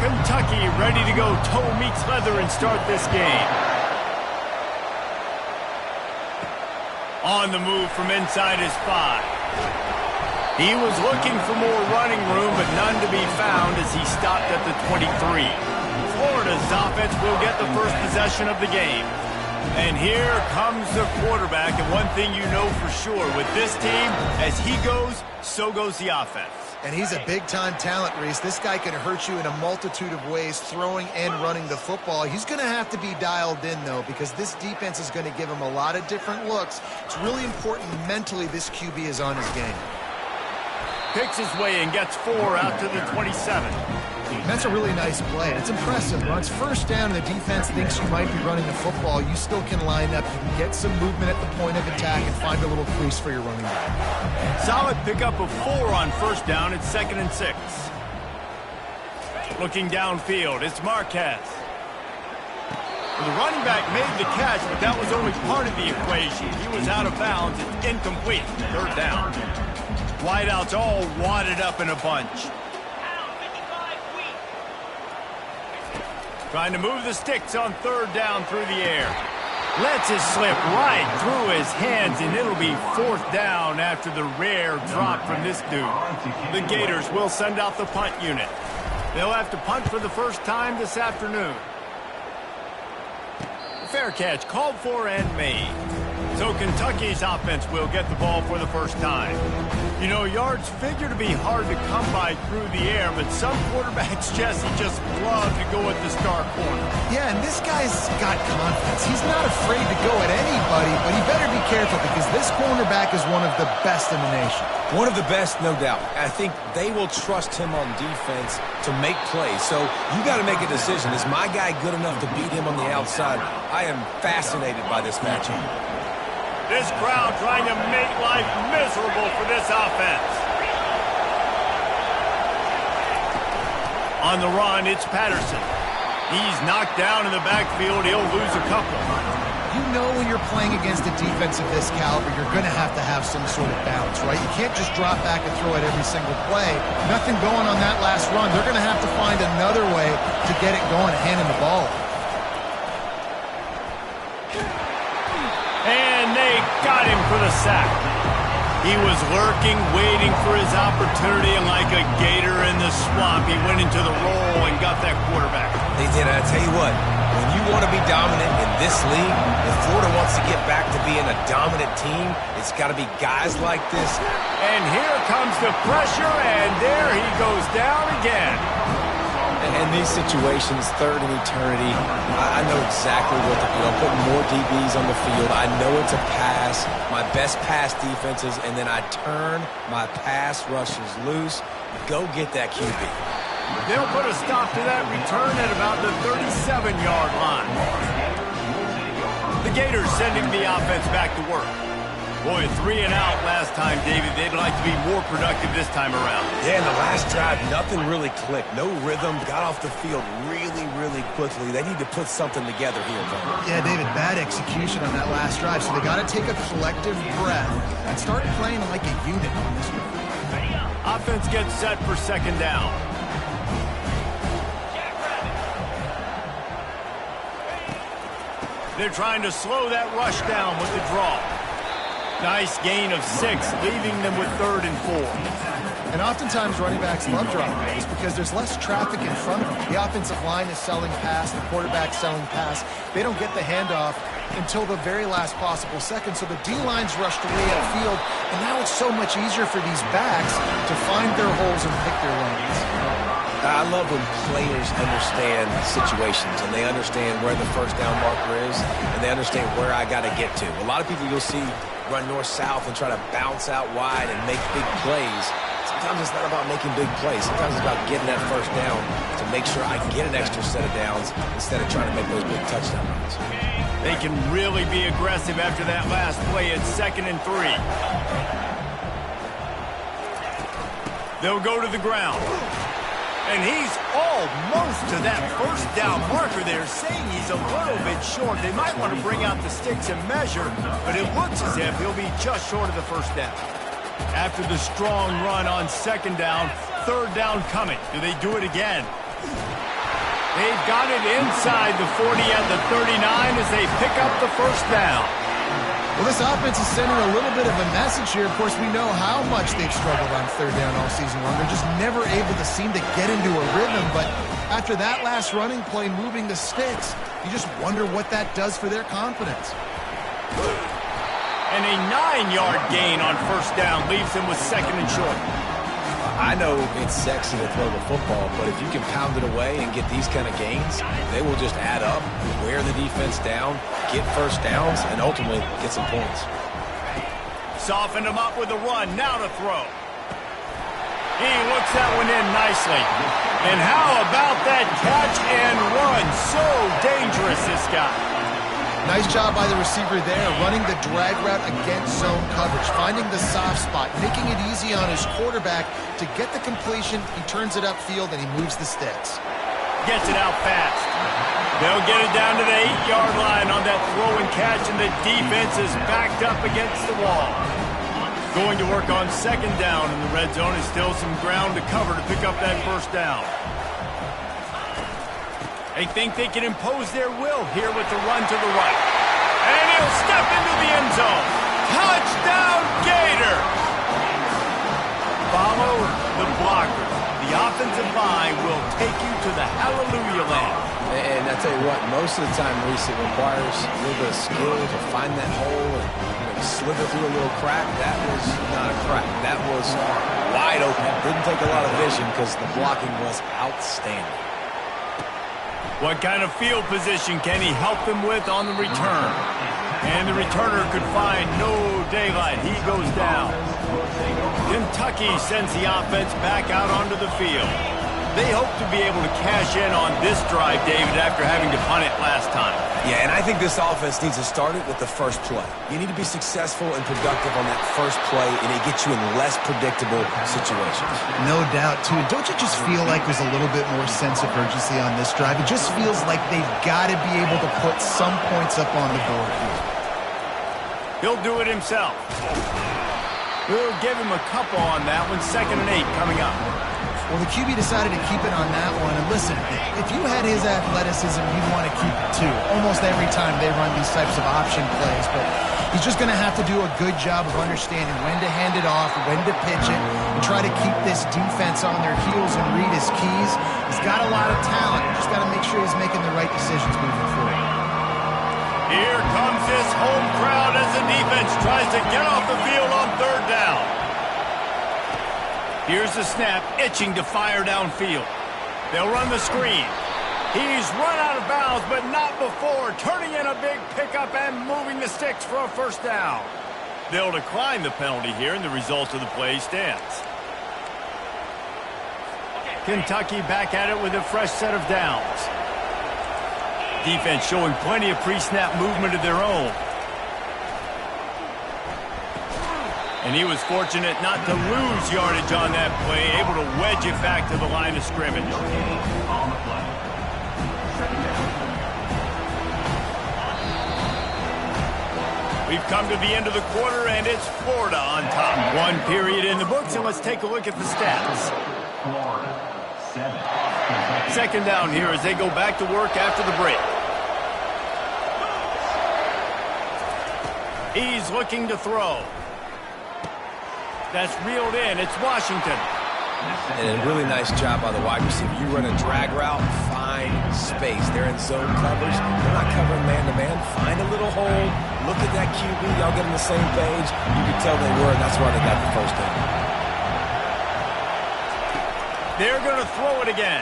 Kentucky ready to go toe meets leather and start this game. On the move from inside his 5. He was looking for more running room, but none to be found as he stopped at the 23. Florida's offense will get the first possession of the game. And here comes the quarterback, and one thing you know for sure, with this team, as he goes, so goes the offense. And he's a big-time talent, Reese. This guy can hurt you in a multitude of ways, throwing and running the football. He's going to have to be dialed in, though, because this defense is going to give him a lot of different looks. It's really important mentally this QB is on his game. Picks his way and gets 4 out to the 27. That's a really nice play. It's impressive. When it's first down and the defense thinks you might be running the football, you still can line up. You can get some movement at the point of attack and find a little crease for your running back. Solid pickup of 4 on first down. It's 2nd and 6. Looking downfield, it's Marquez. The running back made the catch, but that was only part of the equation. He was out of bounds. It's incomplete. 3rd down. Wideouts all wadded up in a bunch. Trying to move the sticks on 3rd down through the air. Lets it slip right through his hands, and it'll be 4th down after the rare drop from this dude. The Gators will send out the punt unit. They'll have to punt for the first time this afternoon. Fair catch called for and made. So Kentucky's offense will get the ball for the first time. You know, yards figure to be hard to come by through the air, but some quarterbacks, Jesse, just love to go at the star corner. Yeah, and this guy's got confidence. He's not afraid to go at anybody, but he better be careful because this cornerback is one of the best in the nation. One of the best, no doubt. I think they will trust him on defense to make plays. So you got to make a decision. Is my guy good enough to beat him on the outside? I am fascinated by this matchup. This crowd trying to make life miserable for this offense. On the run, it's Patterson. He's knocked down in the backfield. He'll lose a couple. You know when you're playing against a defense of this caliber, you're going to have some sort of balance, right? You can't just drop back and throw it every single play. Nothing going on that last run. They're going to have to find another way to get it going and hand him the ball. And they got him for the sack. He was lurking, waiting for his opportunity, and like a gator in the swamp, he went into the roll and got that quarterback. They did. I tell you what, when you want to be dominant in this league, if Florida wants to get back to being a dominant team, it's got to be guys like this. And here comes the pressure, and there he goes down again. In these situations, 3rd and eternity, I know exactly what to do. I'm putting more DBs on the field. I know it's a pass, my best pass defenses, and then I turn my pass rushers loose. Go get that QB. They'll put a stop to that return at about the 37-yard line. The Gators sending the offense back to work. Boy, 3 and out last time, David. They'd like to be more productive this time around. Yeah, in the last drive, nothing really clicked. No rhythm. Got off the field really, really quickly. They need to put something together here, Bubba. Yeah, David, bad execution on that last drive. So they got to take a collective breath and start playing like a unit on this one. Offense gets set for 2nd down. They're trying to slow that rush down with the draw. Nice gain of 6, leaving them with 3rd and 4. And oftentimes running backs love drop plays because there's less traffic in front of them. The offensive line is selling pass, the quarterback's selling pass. They don't get the handoff until the very last possible second, so the D-line's rushed away upfield, and now it's so much easier for these backs to find their holes and pick their lanes. I love when players understand situations and they understand where the first down marker is and they understand where I got to get to. A lot of people you'll see run north-south and try to bounce out wide and make big plays. Sometimes it's not about making big plays. Sometimes it's about getting that first down to make sure I get an extra set of downs instead of trying to make those big touchdown runs. They can really be aggressive after that last play. It's 2nd and 3. They'll go to the ground. And he's almost to that first down marker there, saying he's a little bit short. They might want to bring out the sticks and measure, but it looks as if he'll be just short of the first down. After the strong run on 2nd down, 3rd down coming. Do they do it again? They've got it inside the 40 at the 39 as they pick up the first down. Well, this offense is sending a little bit of a message here. Of course, we know how much they've struggled on third down all season long. They're just never able to seem to get into a rhythm. But after that last running play moving the sticks, you just wonder what that does for their confidence. And a 9-yard gain on first down leaves them with second and short. I know it's sexy to throw the football, but if you can pound it away and get these kind of gains, they will just add up, wear the defense down, get first downs, and ultimately get some points. Softened him up with a run, now to throw. He looks that one in nicely. And how about that catch and run? So dangerous, this guy. Nice job by the receiver there, running the drag route against zone coverage, finding the soft spot, making it easy on his quarterback to get the completion. He turns it upfield, and he moves the sticks. Gets it out fast. They'll get it down to the 8-yard line on that throw and catch, and the defense is backed up against the wall. Going to work on second down, and the red zone is still some ground to cover to pick up that first down. They think they can impose their will here with the run to the right. And he'll step into the end zone. Touchdown, Gator! Follow the blocker. The offensive line will take you to the hallelujah land. And I tell you what, most of the time, Reese, it requires a little bit of skill to find that hole and slither through a little crack. That was not a crack. That was wide open. Didn't take a lot of vision because the blocking was outstanding. What kind of field position can he help them with on the return? And the returner could find no daylight. He goes down. Kentucky sends the offense back out onto the field. They hope to be able to cash in on this drive, David, after having to punt it last time. Yeah, and I think this offense needs to start it with the first play. You need to be successful and productive on that first play, and it gets you in less predictable situations. No doubt, too. Don't you just feel like there's a little bit more sense of urgency on this drive? It just feels like they've got to be able to put some points up on the board here. He'll do it himself. We'll give him a couple on that one. 2nd and 8 coming up. Well, the QB decided to keep it on that one. And listen, if you had his athleticism, you'd want to keep it too. Almost every time they run these types of option plays. But he's just going to have to do a good job of understanding when to hand it off, when to pitch it, and try to keep this defense on their heels and read his keys. He's got a lot of talent. You just got to make sure he's making the right decisions moving forward. Here comes this home crowd as the defense tries to get off the field on third down. Here's the snap, itching to fire downfield. They'll run the screen. He's run out of bounds, but not before turning in a big pickup and moving the sticks for a first down. They'll decline the penalty here, and the result of the play stands. Kentucky back at it with a fresh set of downs. Defense showing plenty of pre-snap movement of their own. And he was fortunate not to lose yardage on that play, able to wedge it back to the line of scrimmage. We've come to the end of the quarter, and it's Florida on top. One period in the books, and let's take a look at the stats. Second down here as they go back to work after the break. He's looking to throw. That's reeled in. It's Washington. And a really nice job by the wide receiver. You run a drag route, find space. They're in zone coverage. They're not covering man-to-man. Find a little hole. Look at that QB. Y'all get on the same page. You can tell they were, and that's why they got the first down. They're going to throw it again.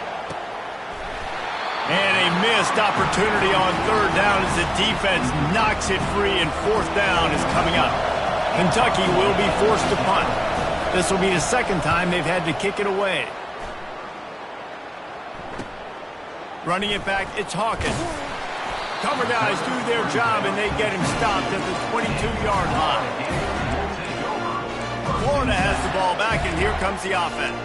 And a missed opportunity on third down as the defense knocks it free, and fourth down is coming up. Kentucky will be forced to punt. This will be the second time they've had to kick it away. Running it back, it's Hawkins. Cover guys do their job, and they get him stopped at the 22-yard line. Florida has the ball back, and here comes the offense.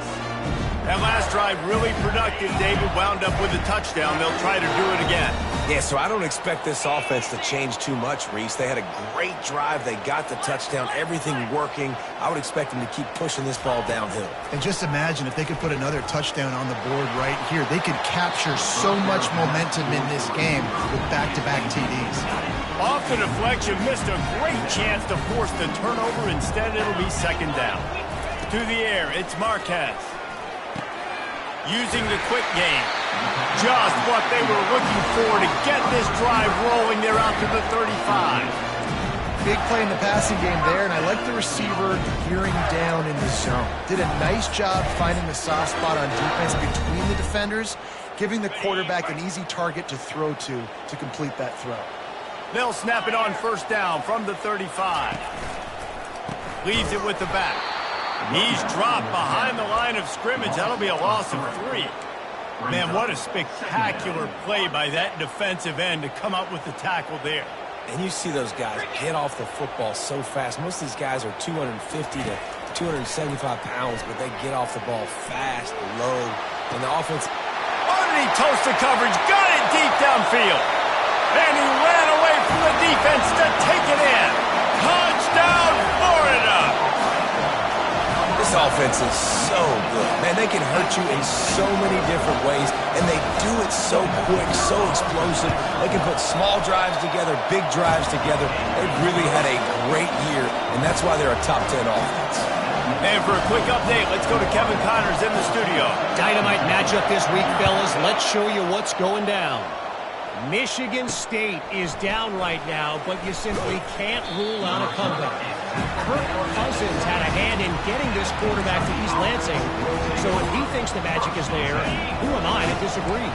That last drive really productive. David wound up with a touchdown. They'll try to do it again. Yeah, so I don't expect this offense to change too much, Reese. They had a great drive. They got the touchdown, everything working. I would expect them to keep pushing this ball downhill. And just imagine if they could put another touchdown on the board right here. They could capture so much momentum in this game with back-to-back TDs. Off the deflection, missed a great chance to force the turnover. Instead, it'll be second down. To the air, it's Marquez. Using the quick game. Just what they were looking for to get this drive rolling. They're out to the 35. Big play in the passing game there, and I like the receiver gearing down in the zone. Did a nice job finding the soft spot on defense between the defenders, giving the quarterback an easy target to throw to complete that throw. They'll snap it on first down from the 35. Leaves it with the back. He's dropped behind the line of scrimmage. That'll be a loss of 3. Man, what a spectacular play by that defensive end to come up with the tackle there. And you see those guys get off the football so fast. Most of these guys are 250 to 275 pounds, but they get off the ball fast, low. And the offense... Underneath toasted coverage, got it deep downfield. And he ran away from the defense to take it in. Touchdown, Florida! This offense is so good. Man, they can hurt you in so many different ways, and they do it so quick, so explosive. They can put small drives together, big drives together. They've really had a great year, and that's why they're a top 10 offense. And for a quick update, let's go to Kevin Connors in the studio. Dynamite matchup this week, fellas. Let's show you what's going down. Michigan State is down right now, but you simply can't rule out a comeback. Kirk Cousins had a hand in getting this quarterback to East Lansing, so if he thinks the magic is there, who am I to disagree?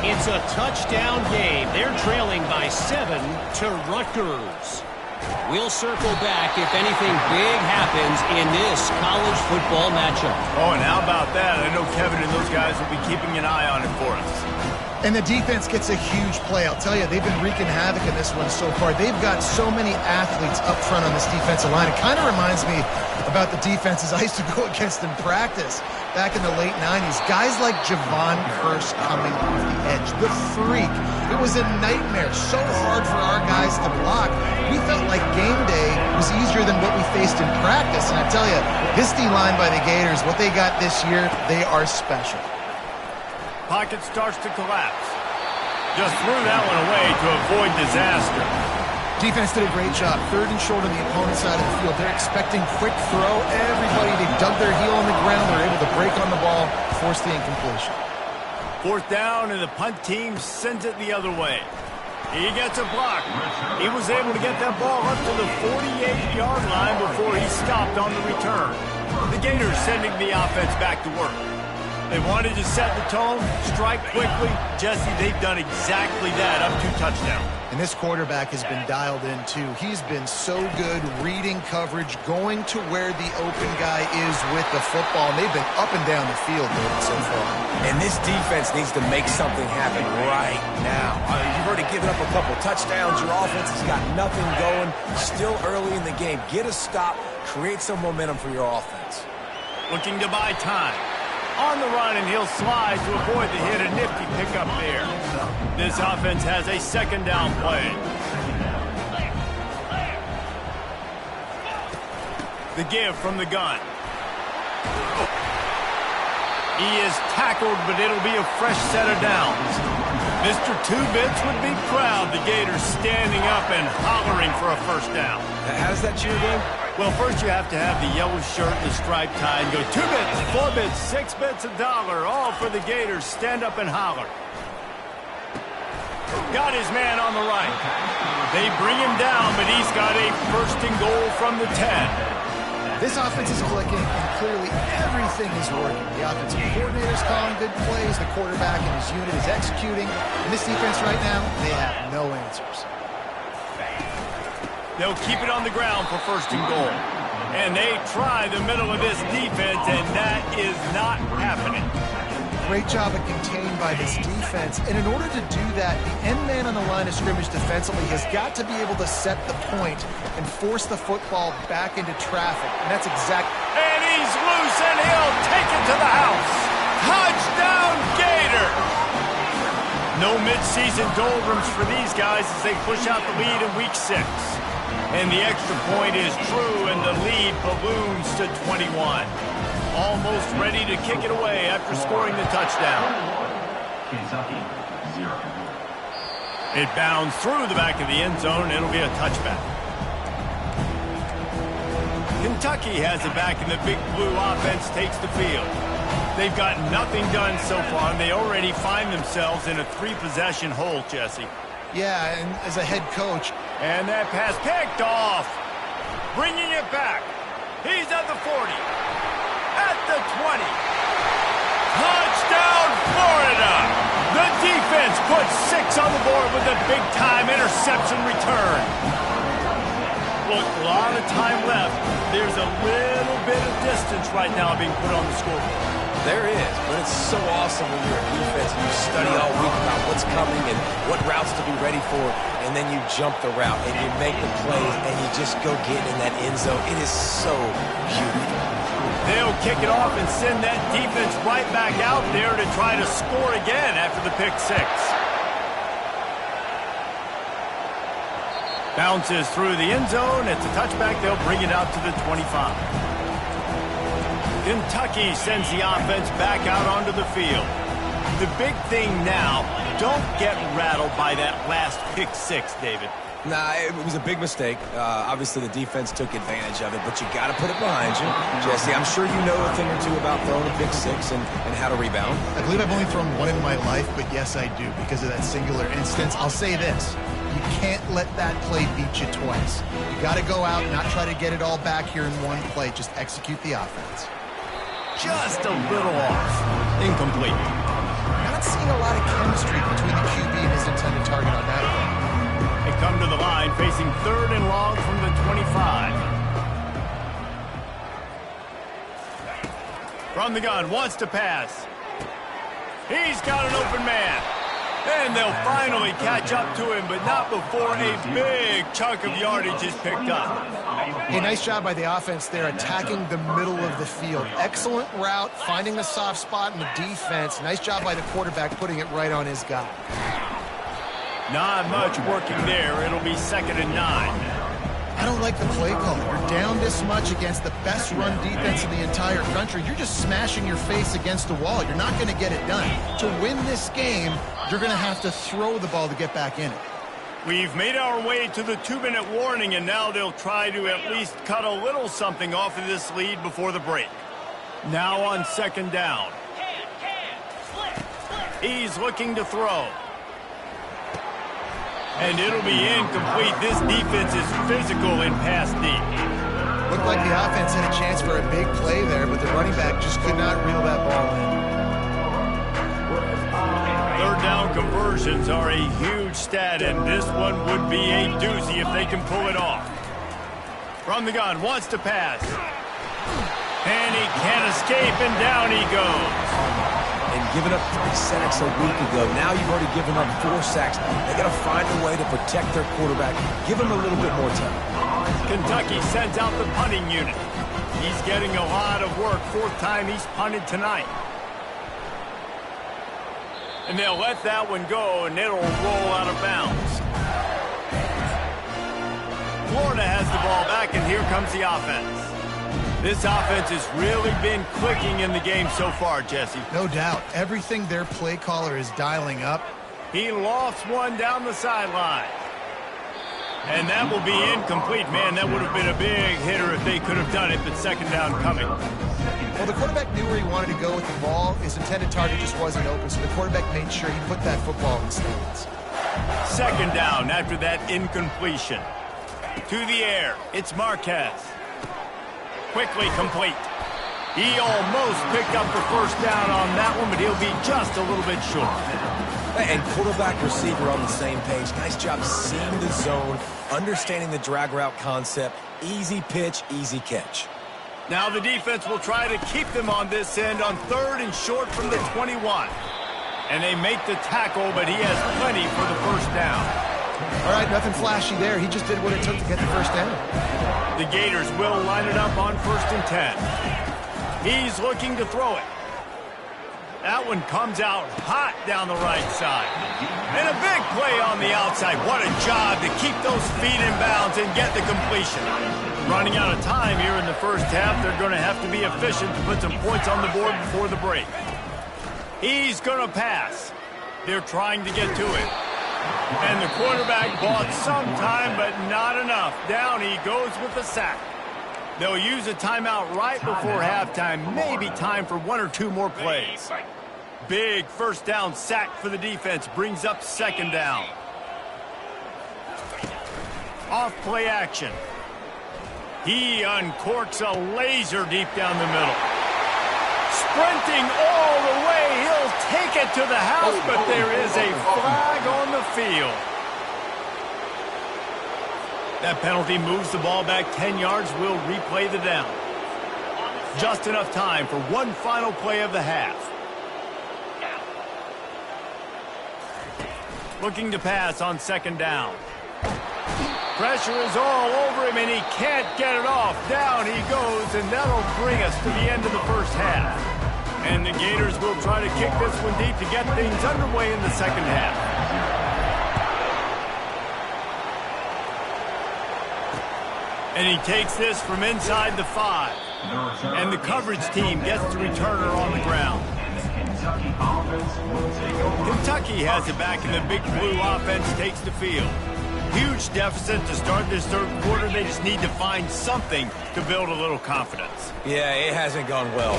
It's a touchdown game. They're trailing by 7 to Rutgers. We'll circle back if anything big happens in this college football matchup. Oh, and how about that? I know Kevin and those guys will be keeping an eye on it for us. And the defense gets a huge play. I'll tell you, they've been wreaking havoc in this one so far. They've got so many athletes up front on this defensive line. It kind of reminds me about the defenses I used to go against in practice back in the late 90s. Guys like Javon Curse coming off the edge. The freak. It was a nightmare. So hard for our guys to block. We felt like game day was easier than what we faced in practice. And I tell you, this D-line by the Gators, what they got this year, they are special. Pocket starts to collapse. Just threw that one away to avoid disaster. Defense did a great job. 3rd and short on the opponent's side of the field. They're expecting quick throw. Everybody, they dug their heel on the ground. They're able to break on the ball, force the incompletion. 4th down, and the punt team sends it the other way. He gets a block. He was able to get that ball up to the 48-yard line before he stopped on the return. The Gators sending the offense back to work. They wanted to set the tone, strike quickly. Jesse, they've done exactly that, up 2 touchdowns. And this quarterback has been dialed in, too. He's been so good reading coverage, going to where the open guy is with the football. And they've been up and down the field, David, so far. And this defense needs to make something happen right now. You've already given up a couple touchdowns. Your offense has got nothing going. Still early in the game. Get a stop. Create some momentum for your offense. Looking to buy time. On the run, and he'll slide to avoid the hit. A nifty pickup there. This offense has a 2nd down play. The give from the gun. He is tackled, but it'll be a fresh set of downs. Mr. Two-Bits would be proud. The Gators standing up and hollering for a first down. How does that cheer go? Well, first you have to have the yellow shirt and the striped tie and go 2 bits, 4 bits, 6 bits, $1, all for the Gators. Stand up and holler. Got his man on the right. They bring him down, but he's got a 1st and goal from the 10. This offense is clicking, and clearly everything is working. The offensive coordinator is calling good plays. The quarterback and his unit is executing. And this defense right now, they have no answers. They'll keep it on the ground for 1st and goal. And they try the middle of this defense, and that is not happening. Great job of contained by this defense. And in order to do that, the end man on the line of scrimmage defensively has got to be able to set the point and force the football back into traffic. And that's exactly... And he's loose, and he'll take it to the house. Touchdown, Gator! No mid-season doldrums for these guys as they push out the lead in Week 6. And the extra point is true, and the lead balloons to 21. Almost ready to kick it away after scoring the touchdown. Kentucky, 0. It bounds through the back of the end zone. It'll be a touchback. Kentucky has it back, and the Big Blue offense takes the field. They've got nothing done so far, and they already find themselves in a 3-possession hole, Jesse. Yeah, and as a head coach. And that pass picked off. Bringing it back. He's at the 40. At the 20. Touchdown, Florida! The defense puts 6 on the board with a big-time interception return. Look, a lot of time left. There's a little bit of distance right now being put on the scoreboard. There is, but it's so awesome when you're a defense and you study all week about what's coming and what routes to be ready for, and then you jump the route and you make the plays and you just go get in that end zone. It is so beautiful. They'll kick it off and send that defense right back out there to try to score again after the pick 6. Bounces through the end zone. It's a touchback. They'll bring it out to the 25. Kentucky sends the offense back out onto the field. The big thing now, don't get rattled by that last pick 6, David. Nah, it was a big mistake. Obviously, the defense took advantage of it, but you got to put it behind you. Jesse, I'm sure you know a thing or two about throwing a pick 6 and how to rebound. I believe I've only thrown one in my life, but yes, I do, because of that singular instance. I'll say this. You can't let that play beat you twice. You got to go out and not try to get it all back here in one play. Just execute the offense. Just a little off. Incomplete. Not seeing a lot of chemistry between the QB and his intended target on that play. They come to the line facing 3rd and long from the 25. From the gun, wants to pass. He's got an open man. And they'll finally catch up to him, but not before a big chunk of yardage is picked up. Hey, nice job by the offense there, attacking the middle of the field. Excellent route, finding the soft spot in the defense. Nice job by the quarterback putting it right on his guy. Not much working there. It'll be 2nd and 9. I don't like the play call. You're down this much against the best run defense in the entire country. You're just smashing your face against the wall. You're not going to get it done. To win this game, you're going to have to throw the ball to get back in it. We've made our way to the 2-minute warning, and now they'll try to at least cut a little something off of this lead before the break. Now on 2nd down. He's looking to throw. And it'll be incomplete. This defense is physical and pass deep. Looked like the offense had a chance for a big play there, but the running back just could not reel that ball in. 3rd down conversions are a huge stat, and this one would be a doozy if they can pull it off. From the gun, wants to pass. And he can't escape, and down he goes. And giving up 3 sacks a week ago. Now you've already given up 4 sacks. They got to find a way to protect their quarterback. Give him a little bit more time. Kentucky sends out the punting unit. He's getting a lot of work. 4th time he's punted tonight. And they'll let that one go, and it'll roll out of bounds. Florida has the ball back, and here comes the offense. This offense has really been clicking in the game so far, Jesse. No doubt. Everything their play caller is dialing up. He lofts one down the sideline. And that will be incomplete. Man, that would have been a big hitter if they could have done it, but 2nd down coming. Well, the quarterback knew where he wanted to go with the ball. His intended target just wasn't open, so the quarterback made sure he put that football in the stands. 2nd down after that incompletion. To the air, it's Marquez. Quickly complete. He almost picked up the 1st down on that one, but he'll be just a little bit short. And quarterback receiver on the same page. Nice job seeing the zone, understanding the drag route concept. Easy pitch, easy catch. Now the defense will try to keep them on this end on 3rd and short from the 21. And they make the tackle, but he has plenty for the 1st down. All right, nothing flashy there. He just did what it took to get the 1st down. The Gators will line it up on 1st and 10. He's looking to throw it. That one comes out hot down the right side. And a big play on the outside. What a job to keep those feet in bounds and get the completion. Running out of time here in the first half. They're going to have to be efficient to put some points on the board before the break. He's going to pass. They're trying to get to it. And the quarterback bought some time, but not enough. Down he goes with the sack. They'll use a timeout right before halftime. Maybe time for one or two more plays. Big first down sack for the defense. Brings up second down. Off play action. He uncorks a laser deep down the middle. Sprinting all the way. He'll take it to the house, but there is a flag on the field. That penalty moves the ball back 10 yards. We'll replay the down. Just enough time for one final play of the half. Looking to pass on second down. Pressure is all over him, and he can't get it off. Down he goes, and that'll bring us to the end of the first half. And the Gators will try to kick this one deep to get things underway in the second half. And he takes this from inside the 5. And the coverage team gets the returner on the ground. Kentucky has it back, and the Big Blue offense takes the field. Huge deficit to start this third quarter. They just need to find something to build a little confidence. Yeah, it hasn't gone well.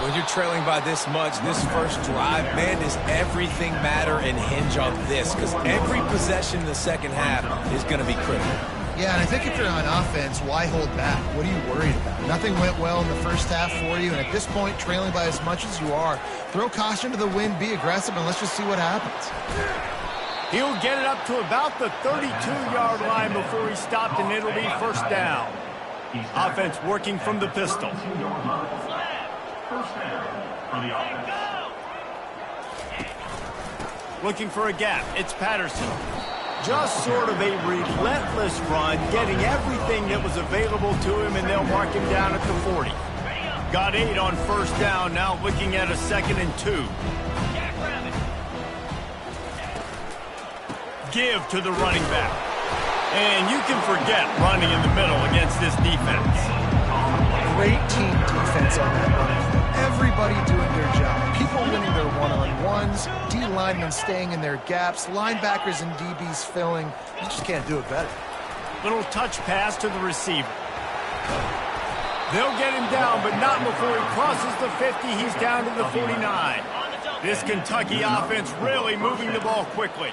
When you're trailing by this much, this first drive, man, does everything matter and hinge on this? Because every possession in the second half is going to be critical. Yeah, and I think if you're on offense, why hold back? What are you worried about? Nothing went well in the first half for you, and at this point, trailing by as much as you are, throw caution to the wind, be aggressive, and let's just see what happens. He'll get it up to about the 32-yard line before he stopped, and it'll be first down. Offense working from the pistol. Looking for a gap. It's Patterson. Just sort of a relentless run, getting everything that was available to him, and they'll mark him down at the 40. Got 8 on first down, now looking at a 2nd and 2. Give to the running back. And you can forget running in the middle against this defense. Great team defense on that run. Everybody doing their job. People winning their one-on-ones, D-linemen staying in their gaps, linebackers and DBs filling. You just can't do it better. Little touch pass to the receiver. They'll get him down, but not before he crosses the 50. He's down to the 49. This Kentucky offense really moving the ball quickly.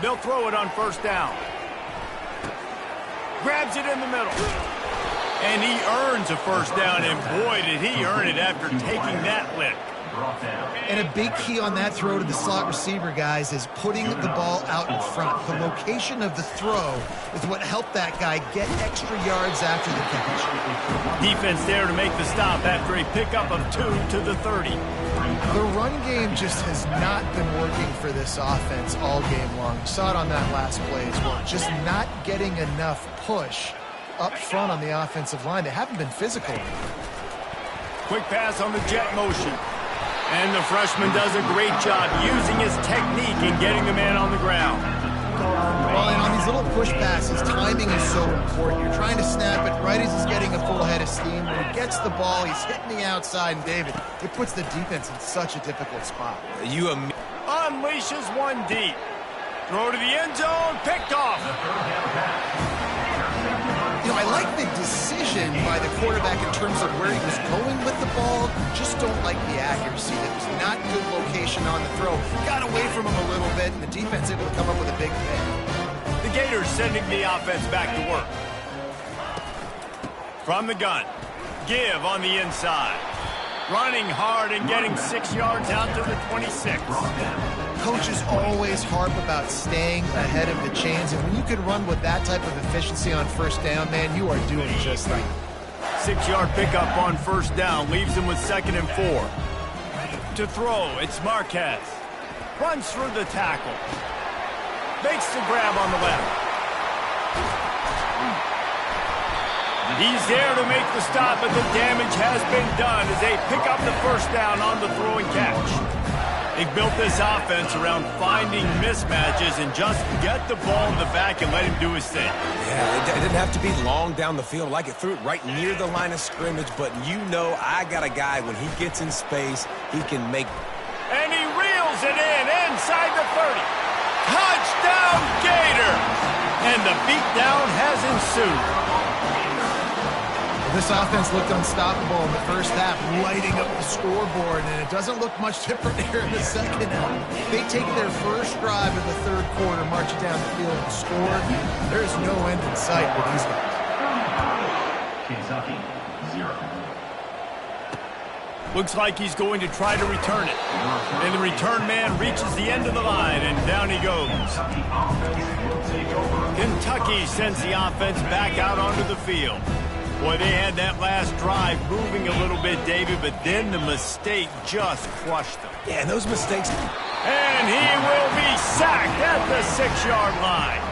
They'll throw it on first down. Grabs it in the middle. And he earns a first down, and boy, did he earn it after taking that lick. And a big key on that throw to the slot receiver, guys, is putting the ball out in front. The location of the throw is what helped that guy get extra yards after the catch. Defense there to make the stop after a pickup of 2 to the 30. The run game just has not been working for this offense all game long. You saw it on that last play as well. Just not getting enough push up front on the offensive line. They haven't been physical. Quick pass on the jet motion. And the freshman does a great job using his technique and getting the man on the ground. Well, and on these little push passes, timing is so important. You're trying to snap it right as he's getting a full head of steam. When he gets the ball, he's hitting the outside, and David, it puts the defense in such a difficult spot. Unleashes one deep. Throw to the end zone, picked off. You know, I like the decision by the quarterback in terms of where he was going with the ball. Just don't like the accuracy. That was not good location on the throw. Got away from him a little bit, and the defense able to come up with a big pick. The Gators sending the offense back to work. From the gun. Give on the inside. Running hard and getting 6 yards out to the 26. Coaches always harp about staying ahead of the chains, and when you can run with that type of efficiency on first down, man, you are doing just that. 6-yard pickup on first down leaves him with 2nd and 4. To throw, it's Marquez. Runs through the tackle. Makes the grab on the left. He's there to make the stop, but the damage has been done as they pick up the first down on the throw and catch. They've built this offense around finding mismatches and just get the ball in the back and let him do his thing. Yeah, it didn't have to be long down the field. Like it threw it right near the line of scrimmage, but you know I got a guy, when he gets in space, he can make... And he reels it in inside the 30. Touchdown, Gator! And the beatdown has ensued. This offense looked unstoppable in the first half, lighting up the scoreboard, and it doesn't look much different here in the second half. They take their first drive in the third quarter, march it down the field, and score. There's no end in sight for these guys. Kentucky, 0. Looks like he's going to try to return it. And the return man reaches the end of the line, and down he goes. Kentucky sends the offense back out onto the field. Boy, they had that last drive moving a little bit, David, but then the mistake just crushed them. Yeah, and those mistakes... And he will be sacked at the 6-yard line.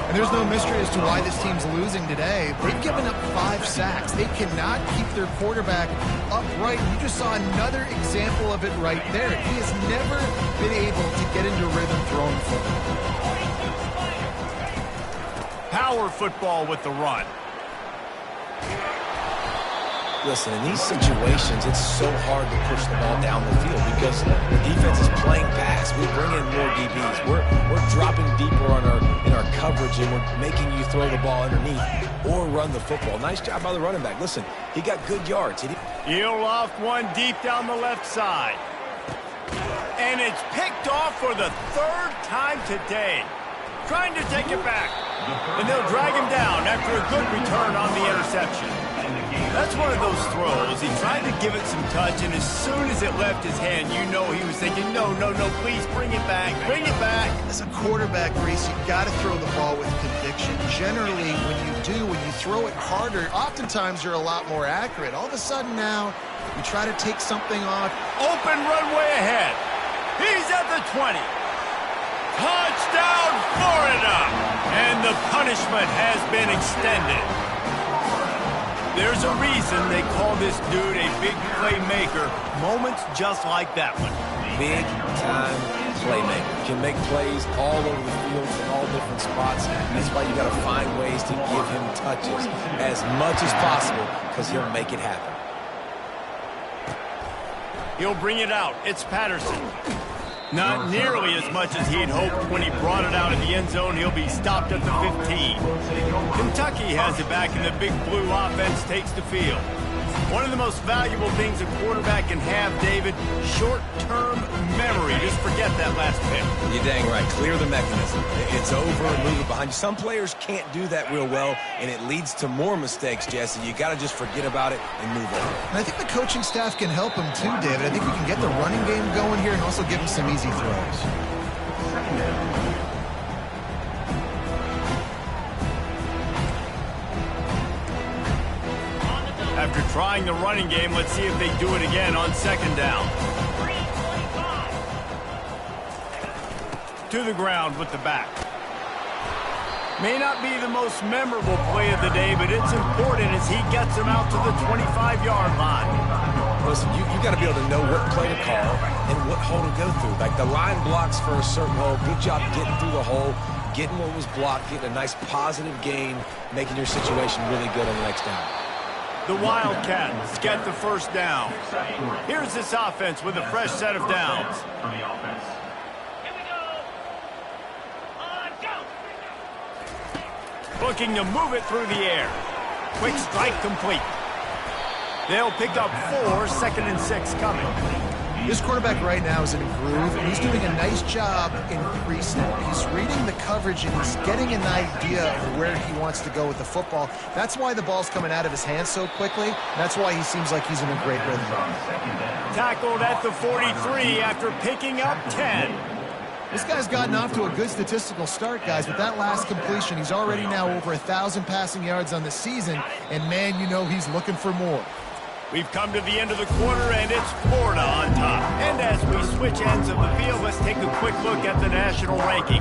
And there's no mystery as to why this team's losing today. They've given up 5 sacks. They cannot keep their quarterback upright. You just saw another example of it right there. He has never been able to get into rhythm throwing football. Power football with the run. Listen, in these situations, it's so hard to push the ball down the field because the defense is playing pass. We bring in more DBs. We're dropping deeper in our coverage, and we're making you throw the ball underneath or run the football. Nice job by the running back. Listen, he got good yards. He'll loft one deep down the left side. And it's picked off for the 3rd time today. Trying to take it back. And they'll drag him down after a good return on the interception. That's one of those throws. He tried to give it some touch, and as soon as it left his hand, you know he was thinking, no, please bring it back, bring it back. As a quarterback, Reese, you've got to throw the ball with conviction. Generally, when you throw it harder, oftentimes you're a lot more accurate. All of a sudden now, you try to take something off. Open runway ahead. He's at the 20. Touchdown, Florida! And the punishment has been extended. There's a reason they call this dude a big playmaker. Moments just like that one. Big-time playmaker. Can make plays all over the field from all different spots. That's why you got to find ways to give him touches as much as possible because he'll make it happen. He'll bring it out. It's Patterson. Not nearly as much as he'd hoped when he brought it out of the end zone. He'll be stopped at the 15. Kentucky has it back, and the big blue offense takes the field. One of the most valuable things a quarterback can have, David, short-term memory. Just forget that last pick. You're dang right. Clear the mechanism. It's over and move it behind you. Some players can't do that real well, and it leads to more mistakes, Jesse. You got to just forget about it and move on. And I think the coaching staff can help him too, David. I think we can get the running game going here and also give him some easy throws. After trying the running game, let's see if they do it again on 2nd down. To the ground with the back. May not be the most memorable play of the day, but it's important as he gets him out to the 25-yard line. Listen, you got to be able to know what play to call and what hole to go through. Like the line blocks for a certain hole. Good job getting through the hole, getting what was blocked, getting a nice positive gain, making your situation really good on the next down. The Wildcats get the first down. Here's this offense with a fresh set of downs. From the offense. Looking to move it through the air. Quick strike complete. They'll pick up 4, 2nd and 6 coming. This quarterback right now is in a groove, and he's doing a nice job in pre-snap. He's reading the coverage, and he's getting an idea of where he wants to go with the football. That's why the ball's coming out of his hands so quickly. That's why he seems like he's in a great rhythm. Tackled at the 43 after picking up 10. This guy's gotten off to a good statistical start, guys. With that last completion, he's already now over 1,000 passing yards on the season, and man, you know he's looking for more. We've come to the end of the quarter, and it's Florida on top. And as we switch ends of the field, let's take a quick look at the national rankings.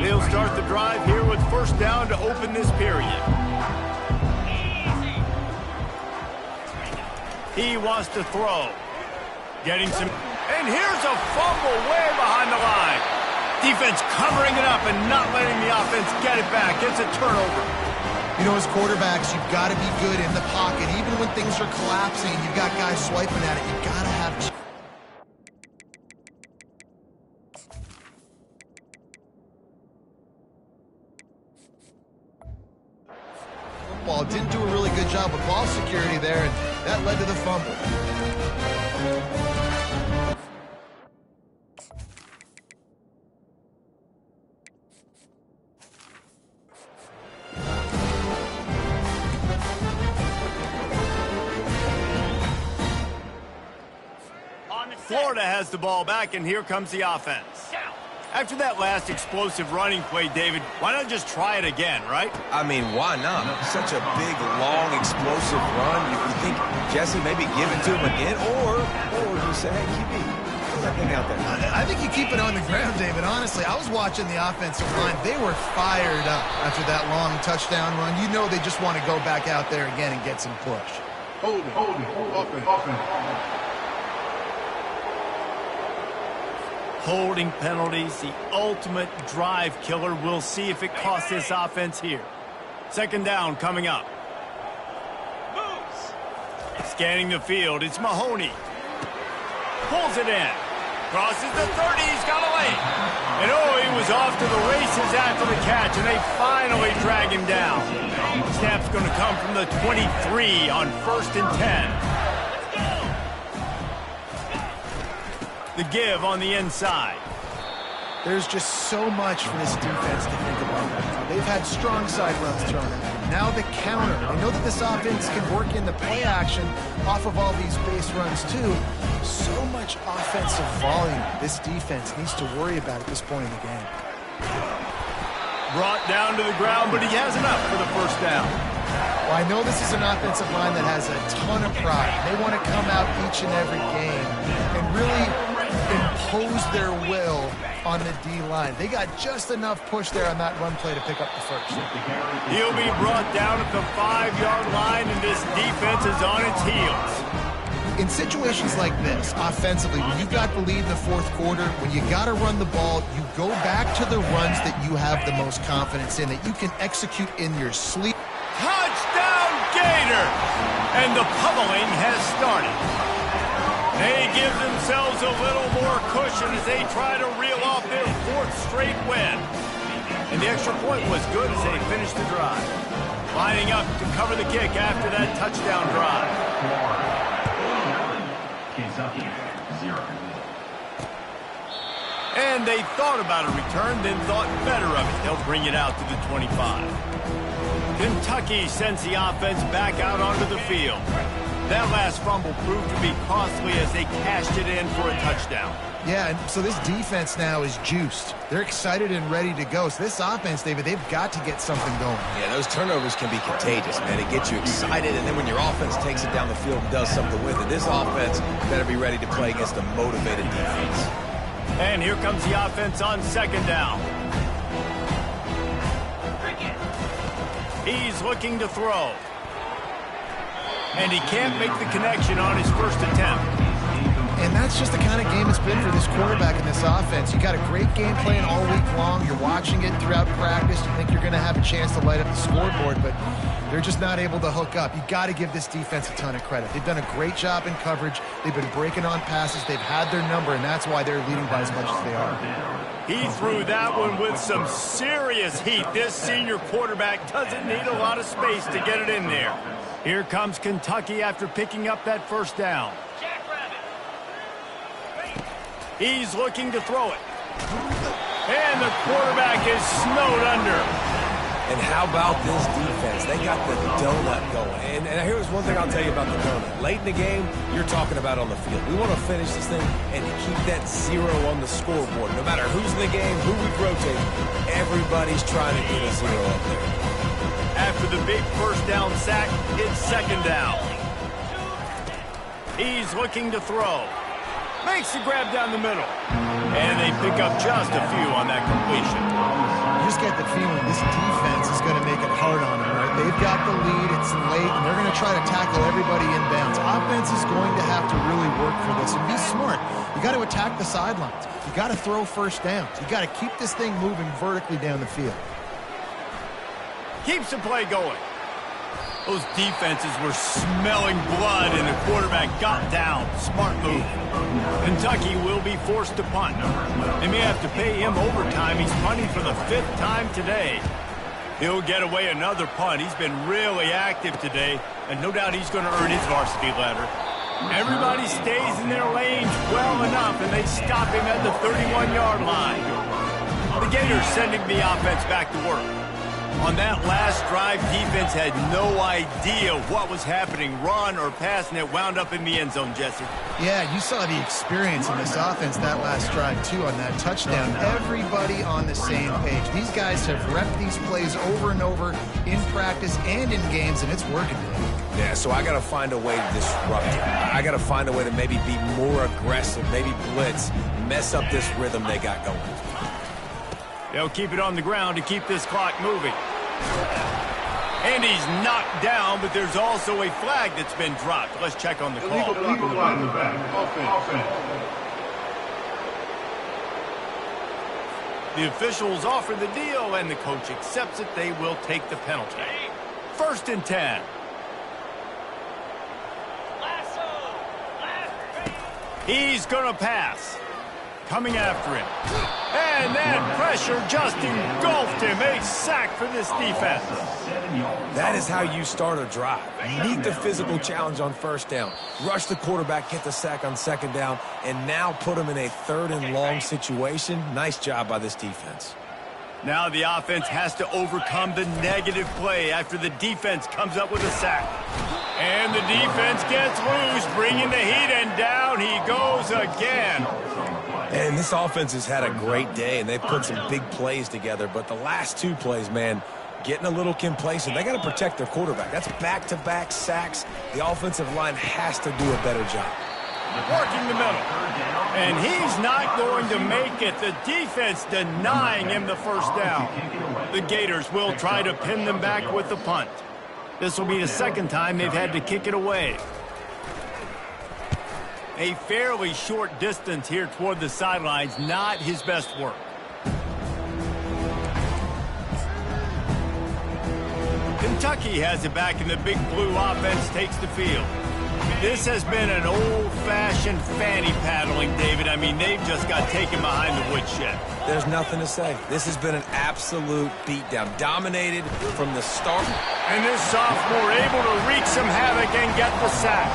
They'll start the drive here with first down to open this period. He wants to throw. Getting some... And here's a fumble way behind the line. Defense covering it up and not letting the offense get it back. It's a turnover. You know, as quarterbacks, you've got to be good in the pocket. Even when things are collapsing, you've got guys swiping at it. You've got to have... Ball didn't do a really good job of ball security there, and that led to the fumble. Florida has the ball back, and here comes the offense. After that last explosive running play, David, why not just try it again, right? I mean, why not? Such a big, long, explosive run. You think, Jesse, maybe give it to him again, or you say, hey, keep that thing out there. I think you keep it on the ground, David. Honestly, I was watching the offensive line. They were fired up after that long touchdown run. You know they just want to go back out there again and get some push. Hold it. Offense. Holding penalties, the ultimate drive killer. We'll see if it costs this offense here. Second down coming up. Scanning the field, it's Mahoney. Pulls it in. Crosses the 30, he's got a lane. And he was off to the races after the catch, and they finally drag him down. Snap's going to come from the 23 on 1st and 10. The give on the inside. There's just so much for this defense to think about. They've had strong side runs thrown at them. Now the counter. They know that this offense can work in the play action off of all these base runs too. So much offensive volume this defense needs to worry about at this point in the game. Brought down to the ground, but he has enough for the first down. Well, I know this is an offensive line that has a ton of pride. They want to come out each and every game and really impose their will on the D-line. They got just enough push there on that run play to pick up the first. He'll be brought down at the 5-yard line, and this defense is on its heels. In situations like this, offensively, when you've got the lead in the fourth quarter, when you got to run the ball, you go back to the runs that you have the most confidence in, that you can execute in your sleep. Touchdown, Gators! And the pummeling has started. They give themselves a little more cushion as they try to reel off their 4th straight win. And the extra point was good as they finished the drive. Lining up to cover the kick after that touchdown drive. Kentucky, 0. And they thought about a return, then thought better of it. They'll bring it out to the 25. Kentucky sends the offense back out onto the field. That last fumble proved to be costly as they cashed it in for a touchdown. Yeah, and so this defense now is juiced. They're excited and ready to go. So this offense, David, they've got to get something going. Yeah, those turnovers can be contagious, man. It gets you excited, and then when your offense takes it down the field and does something with it, this offense better be ready to play against a motivated defense. And here comes the offense on second down. He's looking to throw. And he can't make the connection on his first attempt. And that's just the kind of game it's been for this quarterback in this offense. You got a great game plan all week long. You're watching it throughout practice. You think you're going to have a chance to light up the scoreboard, but they're just not able to hook up. You got to give this defense a ton of credit. They've done a great job in coverage. They've been breaking on passes. They've had their number, and that's why they're leading by as much as they are. He threw that one with some serious heat. This senior quarterback doesn't need a lot of space to get it in there. Here comes Kentucky after picking up that first down. He's looking to throw it. And the quarterback is snowed under. And how about this defense? They got the donut going. And here's one thing I'll tell you about the donut. Late in the game, you're talking about on the field. We want to finish this thing and keep that 0 on the scoreboard. No matter who's in the game, who we rotate, everybody's trying to get a 0 up there. After the big first down sack, it's second down. He's looking to throw. Makes the grab down the middle. And they pick up just a few on that completion. You just get the feeling this defense is going to make it hard on them, right? They've got the lead, it's late, and they're going to try to tackle everybody inbounds. Offense is going to have to really work for this and be smart. You got to attack the sidelines. You got to throw first downs. You got to keep this thing moving vertically down the field. Keeps the play going. Those defenses were smelling blood, and the quarterback got down. Smart move. Kentucky will be forced to punt. They may have to pay him overtime. He's punting for the 5th time today. He'll get away another punt. He's been really active today, and no doubt he's going to earn his varsity letter. Everybody stays in their lanes well enough, and they stop him at the 31-yard line. The Gators sending the offense back to work. On that last drive, defense had no idea what was happening, run or pass, and it wound up in the end zone, Jesse. Yeah, you saw the experience in this offense that last drive, too, on that touchdown. Everybody on the same page. These guys have repped these plays over and over in practice and in games, and it's working. Yeah, so I got to find a way to disrupt it. I got to find a way to maybe be more aggressive, maybe blitz, mess up this rhythm they got going. They'll keep it on the ground to keep this clock moving. And he's knocked down, but there's also a flag that's been dropped. Let's check on the call. Illegal flag in the back. Offense. The officials offer the deal, and the coach accepts it. They will take the penalty. 1st and 10. He's going to pass. Coming after him. And that pressure just engulfed him. A sack for this defense. That is how you start a drive. Meet the physical challenge on 1st down. Rush the quarterback, get the sack on 2nd down, and now put him in a 3rd and long situation. Nice job by this defense. Now the offense has to overcome the negative play after the defense comes up with a sack. And the defense gets loose, bringing the heat, and down he goes again. And this offense has had a great day, and they've put some big plays together. But the last 2 plays, man, getting a little complacent. They got to protect their quarterback. That's back-to-back sacks. The offensive line has to do a better job. Working the middle. And he's not going to make it. The defense denying him the 1st down. The Gators will try to pin them back with the punt. This will be the 2nd time they've had to kick it away. A fairly short distance here toward the sidelines, not his best work. Kentucky has it back, and the big blue offense takes the field. This has been an old-fashioned fanny paddling, David. I mean, they've just got taken behind the woodshed. There's nothing to say. This has been an absolute beatdown. Dominated from the start. And this sophomore able to wreak some havoc and get the sack.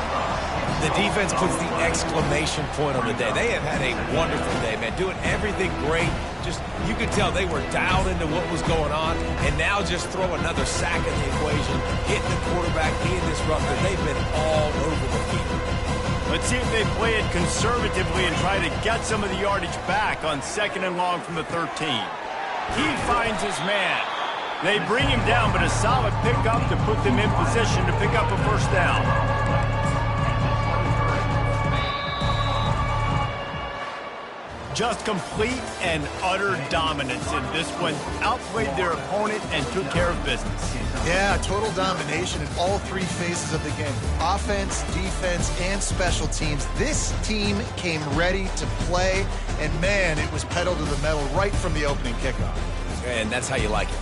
The defense puts the exclamation point on the day. They have had a wonderful day, man. Doing everything great. Just, you could tell they were dialed into what was going on. And now just throw another sack in the equation. Hitting the quarterback, being disruptive. They've been all over the field. Let's see if they play it conservatively and try to get some of the yardage back on 2nd and long from the 13. He finds his man. They bring him down, but a solid pickup to put them in position to pick up a 1st down. Just complete and utter dominance in this one. Outplayed their opponent and took care of business. Yeah, total domination in all 3 phases of the game. Offense, defense, and special teams. This team came ready to play, and man, it was pedal to the metal right from the opening kickoff. And that's how you like it.